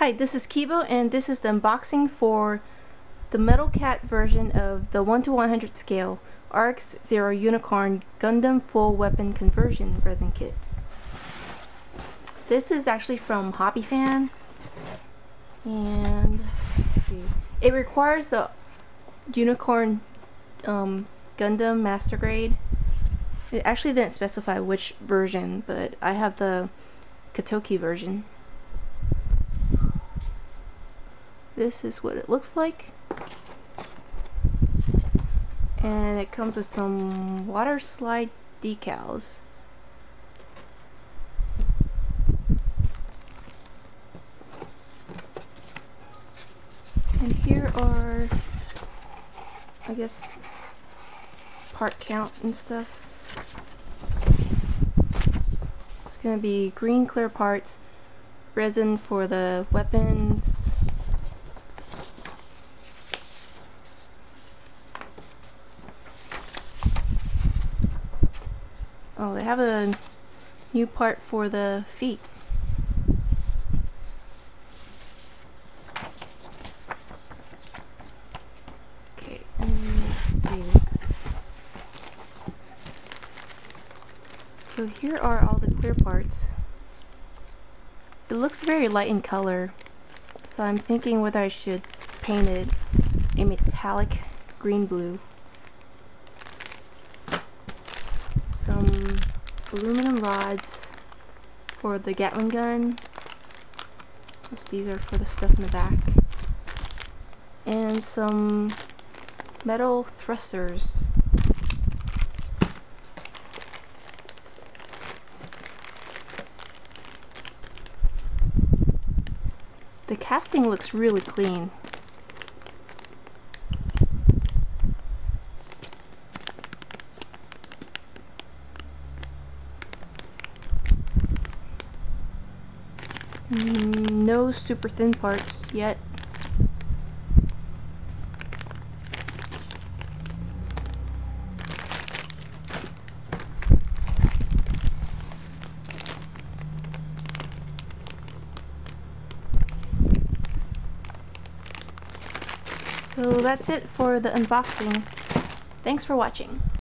Hi, this is Kibo, and this is the unboxing for the Metal Cat version of the 1:100 scale RX-0 Unicorn Gundam Full Weapon Conversion Resin Kit. This is actually from Hobbyfan, and let's see. It requires the Unicorn Gundam Master Grade. It actually didn't specify which version, but I have the Katoki version. This is what it looks like, and it comes with some water slide decals. And here are, I guess, part count and stuff. It's gonna be green clear parts, resin for the weapons, oh, they have a new part for the feet. Okay, and let's see. So here are all the clear parts. It looks very light in color, so I'm thinking whether I should paint it a metallic green-blue. Some aluminum rods for the Gatling gun. These are for the stuff in the back. And some metal thrusters. The casting looks really clean. No super thin parts yet. So that's it for the unboxing. Thanks for watching.